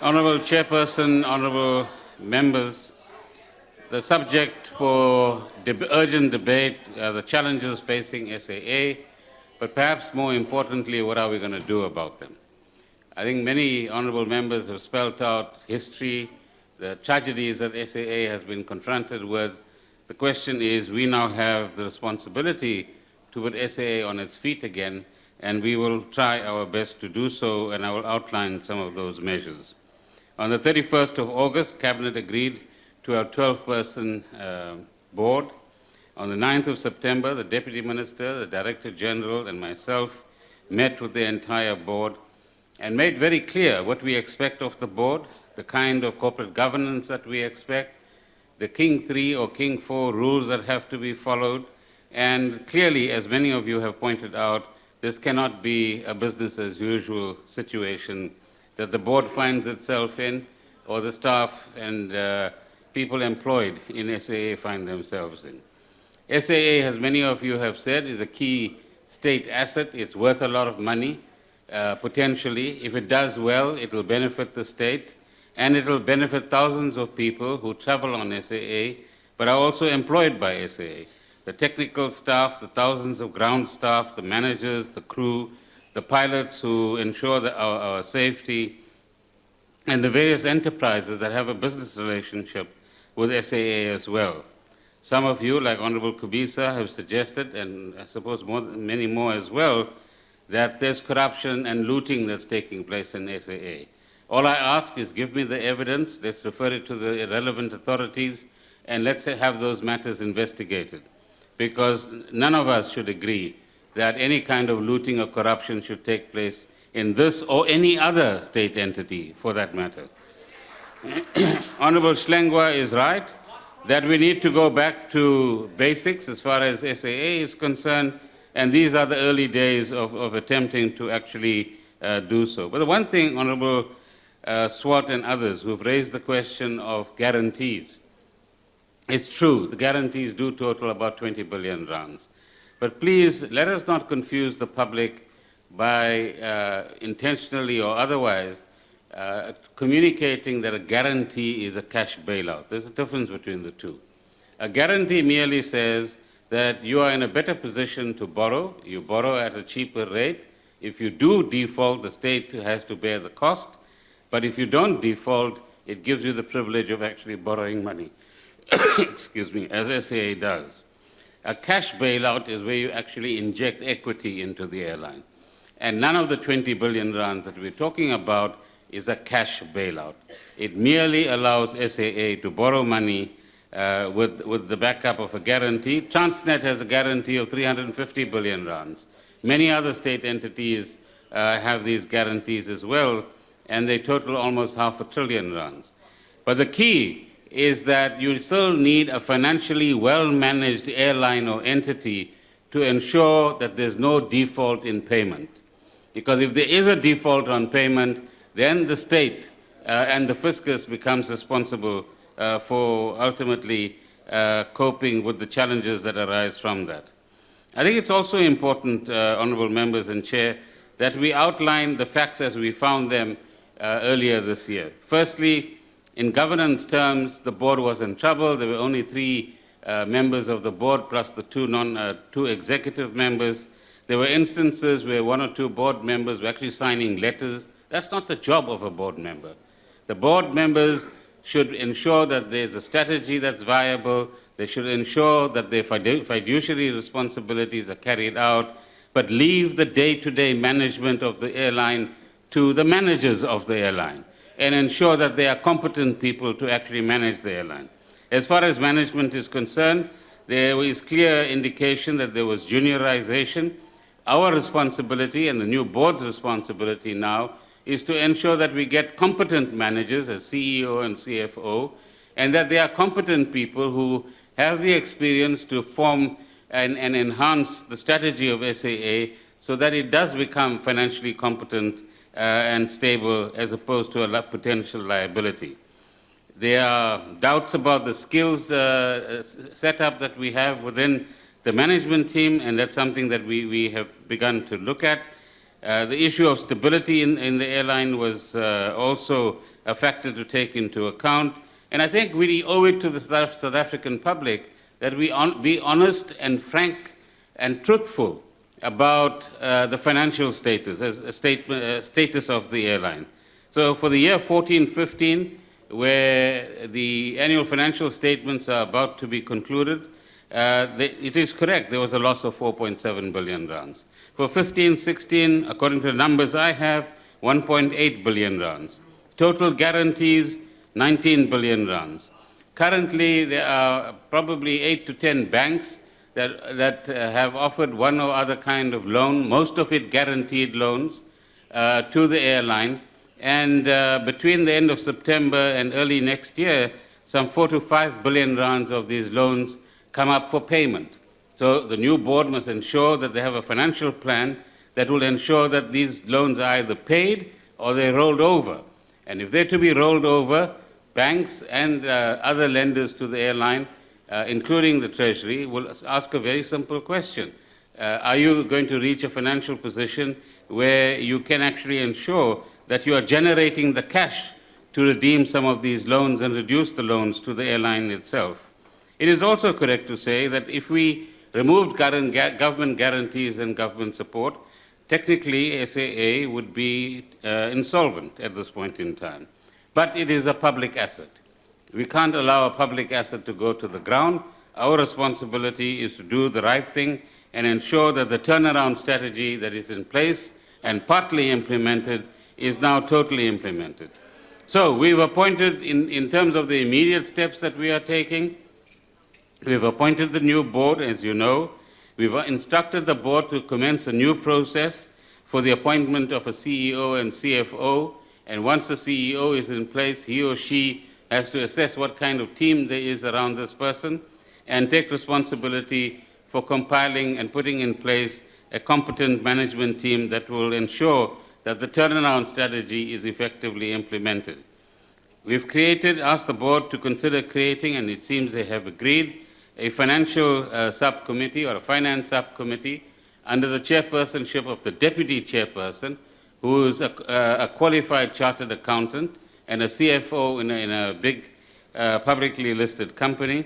Honourable Chairperson, honourable members, the subject for urgent debate are the challenges facing SAA, but perhaps more importantly, what are we going to do about them? I think many honourable members have spelt out history, the tragedies that SAA has been confronted with. The question is, we now have the responsibility to put SAA on its feet again, and we will try our best to do so, and I will outline some of those measures. On the 31st of August, Cabinet agreed to our 12-person board. On the 9th of September, the Deputy Minister, the Director General, and myself met with the entire board and made very clear what we expect of the board, the kind of corporate governance that we expect, the King 3 or King 4 rules that have to be followed, and clearly, as many of you have pointed out, this cannot be a business-as-usual situation that the board finds itself in, or the staff and people employed in SAA find themselves in. SAA, as many of you have said, is a key state asset. It's worth a lot of money, potentially. If it does well, it will benefit the state, and it will benefit thousands of people who travel on SAA, but are also employed by SAA. The technical staff, the thousands of ground staff, the managers, the crew, the pilots who ensure that our safety, and the various enterprises that have a business relationship with SAA as well. Some of you, like Honorable Kubisa, have suggested, and I suppose many more as well, that there's corruption and looting that's taking place in SAA. All I ask is give me the evidence, let's refer it to the relevant authorities, and let's have those matters investigated. Because none of us should agree that any kind of looting or corruption should take place in this or any other state entity, for that matter. Honorable Schlengwa is right that we need to go back to basics as far as SAA is concerned, and these are the early days of attempting to actually do so. But the one thing, Honorable Swart and others who have raised the question of guarantees, it's true, the guarantees do total about 20 billion rands. But please, let us not confuse the public by intentionally or otherwise communicating that a guarantee is a cash bailout. There's a difference between the two. A guarantee merely says that you are in a better position to borrow. You borrow at a cheaper rate. If you do default, the state has to bear the cost. But if you don't default, it gives you the privilege of actually borrowing money, excuse me, as SAA does. A cash bailout is where you actually inject equity into the airline. And none of the 20 billion rands that we're talking about is a cash bailout. It merely allows SAA to borrow money with the backup of a guarantee. Transnet has a guarantee of 350 billion rands. Many other state entities have these guarantees as well, and they total almost $500 billion rands. But the key is that you still need a financially well-managed airline or entity to ensure that there's no default in payment. Because if there is a default on payment, then the state and the fiscus becomes responsible for ultimately coping with the challenges that arise from that. I think it's also important, honourable members and chair, that we outline the facts as we found them earlier this year. Firstly, in governance terms, the board was in trouble. There were only 3 members of the board plus the 2 executive members. There were instances where 1 or 2 board members were actually signing letters. That's not the job of a board member. The board members should ensure that there's a strategy that's viable. They should ensure that their fiduciary responsibilities are carried out, but leave the day-to-day management of the airline to the managers of the airline, and ensure that they are competent people to actually manage the airline. As far as management is concerned, there is clear indication that there was juniorization. Our responsibility and the new board's responsibility now is to ensure that we get competent managers as CEO and CFO, and that they are competent people who have the experience to form and enhance the strategy of SAA so that it does become financially competent and stable as opposed to a potential liability. There are doubts about the skills setup that we have within the management team, and that's something that we have begun to look at. The issue of stability in the airline was also a factor to take into account. And I think we owe it to the South African public that we be honest and frank and truthful about the financial status, status of the airline. So for the year 14-15, where the annual financial statements are about to be concluded, it is correct, there was a loss of 4.7 billion rands. For 15-16, according to the numbers I have, 1.8 billion rands. Total guarantees, 19 billion rands. Currently, there are probably 8 to 10 banks that have offered one or other kind of loan, most of it guaranteed loans, to the airline. And between the end of September and early next year, some 4 to 5 billion rands of these loans come up for payment. So the new board must ensure that they have a financial plan that will ensure that these loans are either paid or they're rolled over. And if they're to be rolled over, banks and other lenders to the airline, including the Treasury, will ask a very simple question. Are you going to reach a financial position where you can actually ensure that you are generating the cash to redeem some of these loans and reduce the loans to the airline itself? It is also correct to say that if we removed government guarantees and government support, technically SAA would be insolvent at this point in time. But it is a public asset. We can't allow a public asset to go to the ground. Our responsibility is to do the right thing and ensure that the turnaround strategy that is in place and partly implemented is now totally implemented. So we've appointed, in terms of the immediate steps that we are taking, we've appointed the new board, as you know. We've instructed the board to commence a new process for the appointment of a CEO and CFO. And once the CEO is in place, he or she has to assess what kind of team there is around this person and take responsibility for compiling and putting in place a competent management team that will ensure that the turnaround strategy is effectively implemented. We've asked the board to consider creating, and it seems they have agreed, a financial subcommittee or a finance subcommittee under the chairpersonship of the deputy chairperson, who is a qualified chartered accountant and a CFO in a big publicly listed company.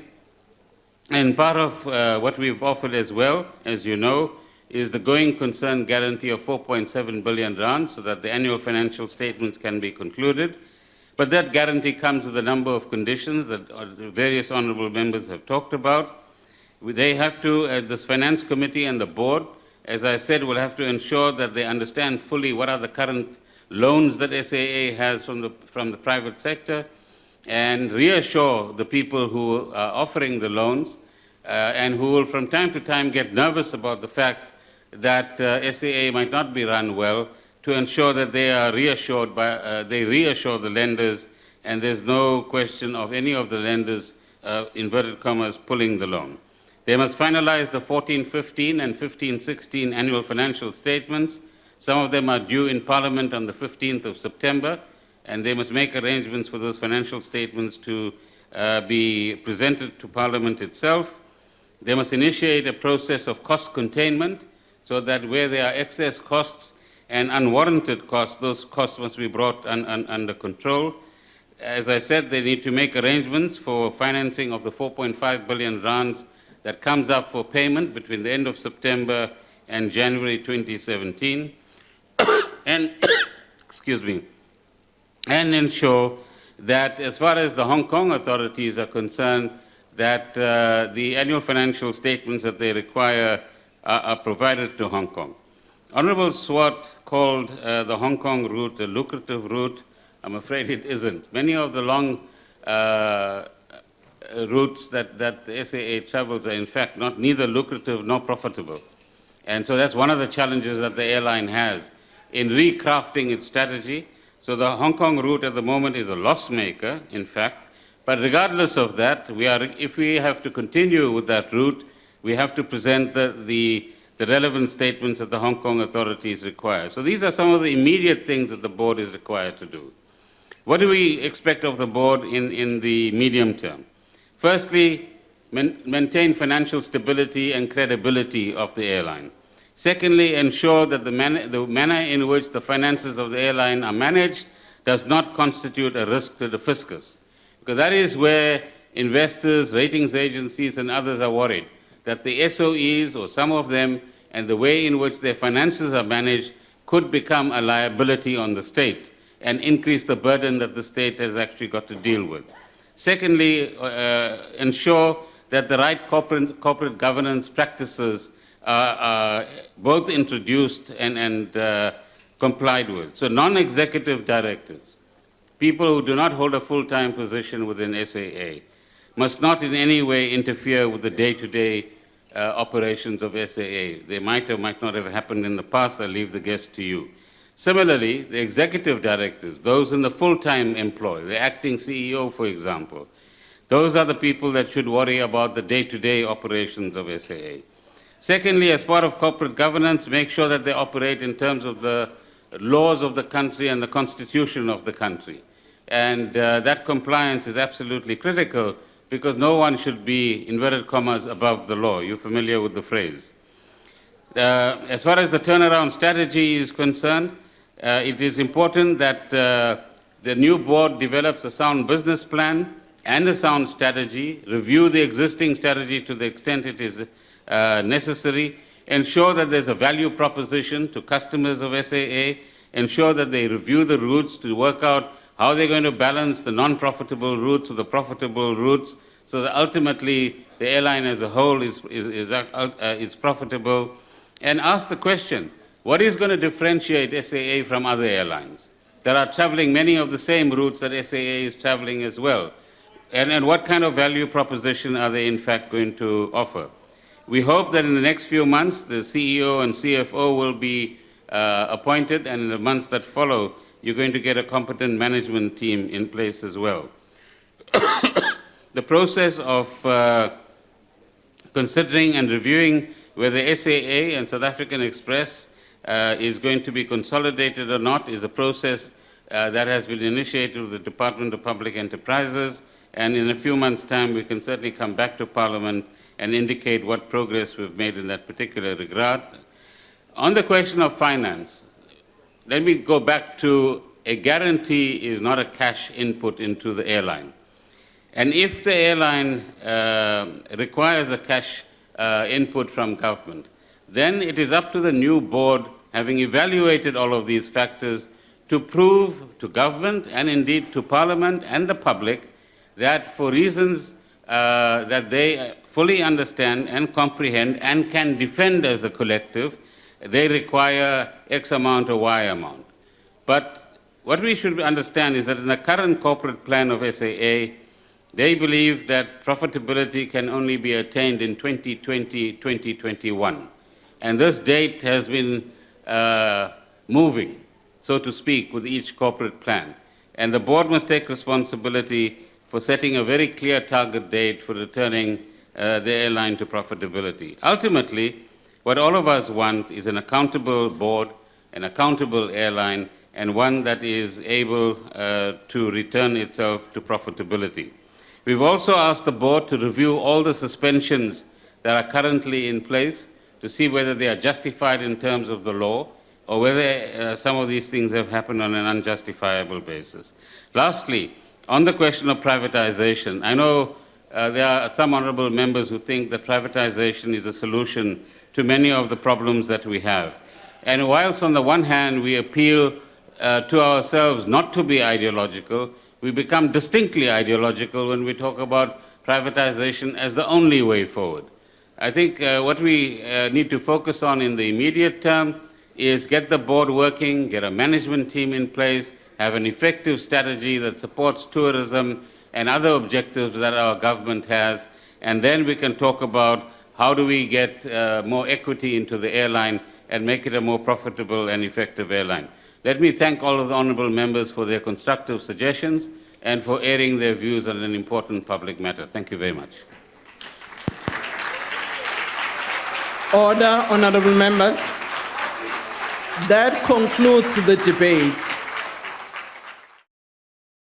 And part of what we've offered as well, as you know, is the going concern guarantee of 4.7 billion rand so that the annual financial statements can be concluded. But that guarantee comes with a number of conditions that various honorable members have talked about. They have to, this finance committee and the board, as I said, will have to ensure that they understand fully what are the current loans that SAA has from the private sector and reassure the people who are offering the loans and who will from time to time get nervous about the fact that SAA might not be run well, to ensure that they are reassured they reassure the lenders and there's no question of any of the lenders, inverted commas, pulling the loan. They must finalize the 14-15 and 15-16 annual financial statements. Some of them are due in Parliament on the 15th of September, and they must make arrangements for those financial statements to be presented to Parliament itself. They must initiate a process of cost containment so that where there are excess costs and unwarranted costs, those costs must be brought under control. As I said, they need to make arrangements for financing of the 4.5 billion rands that comes up for payment between the end of September and January 2017, and excuse me, and ensure that as far as the Hong Kong authorities are concerned, that the annual financial statements that they require are provided to Hong Kong. Honorable Swart called the Hong Kong route a lucrative route. I'm afraid it isn't. Many of the long routes that the SAA travels are in fact neither lucrative nor profitable. And so that's one of the challenges that the airline has in recrafting its strategy. So the Hong Kong route at the moment is a loss maker, in fact. But regardless of that, if we have to continue with that route, we have to present the relevant statements that the Hong Kong authorities require. So these are some of the immediate things that the board is required to do. What do we expect of the board in the medium term? Firstly, maintain financial stability and credibility of the airline. Secondly, ensure that the manner in which the finances of the airline are managed does not constitute a risk to the fiscus. Because that is where investors, ratings agencies, and others are worried, that the SOEs, or some of them, and the way in which their finances are managed could become a liability on the state and increase the burden that the state has actually got to deal with. Secondly, ensure that the right corporate governance practices are both introduced and complied with. So non-executive directors, people who do not hold a full-time position within SAA, must not in any way interfere with the day-to-day operations of SAA. They might or might not have happened in the past. I'll leave the guess to you. Similarly, the executive directors, those in the full-time employ, the acting CEO, for example, those are the people that should worry about the day-to-day operations of SAA. Secondly, as part of corporate governance, make sure that they operate in terms of the laws of the country and the constitution of the country. And that compliance is absolutely critical, because no one should be, inverted commas, above the law. You're familiar with the phrase. As far as the turnaround strategy is concerned, it is important that the new board develops a sound business plan and a sound strategy, review the existing strategy to the extent it is necessary, ensure that there's a value proposition to customers of SAA, ensure that they review the routes to work out how they're going to balance the non-profitable routes with the profitable routes, so that ultimately the airline as a whole is profitable. And ask the question, what is going to differentiate SAA from other airlines that are traveling many of the same routes that SAA is traveling as well? And what kind of value proposition are they in fact going to offer? We hope that in the next few months, the CEO and CFO will be appointed, and in the months that follow, you're going to get a competent management team in place as well. The process of considering and reviewing whether SAA and South African Express is going to be consolidated or not is a process that has been initiated with the Department of Public Enterprises, and in a few months' time we can certainly come back to Parliament and indicate what progress we've made in that particular regard. On the question of finance, let me go back to a guarantee is not a cash input into the airline. And if the airline requires a cash input from government, then it is up to the new board, having evaluated all of these factors, to prove to government and indeed to Parliament and the public that for reasons that they fully understand and comprehend and can defend as a collective, they require X amount or Y amount. But what we should understand is that in the current corporate plan of SAA, they believe that profitability can only be attained in 2020, 2021. And this date has been moving, so to speak, with each corporate plan. And the board must take responsibility for setting a very clear target date for returning the airline to profitability. Ultimately, what all of us want is an accountable board, an accountable airline, and one that is able to return itself to profitability. We've also asked the board to review all the suspensions that are currently in place to see whether they are justified in terms of the law or whether some of these things have happened on an unjustifiable basis. Lastly, on the question of privatization, I know there are some honorable members who think that privatization is a solution to many of the problems that we have. And whilst on the one hand we appeal to ourselves not to be ideological, we become distinctly ideological when we talk about privatization as the only way forward. I think what we need to focus on in the immediate term is get the board working, get a management team in place, have an effective strategy that supports tourism and other objectives that our government has, and then we can talk about how do we get more equity into the airline and make it a more profitable and effective airline. Let me thank all of the honourable members for their constructive suggestions and for airing their views on an important public matter. Thank you very much. Order, honourable members. That concludes the debate.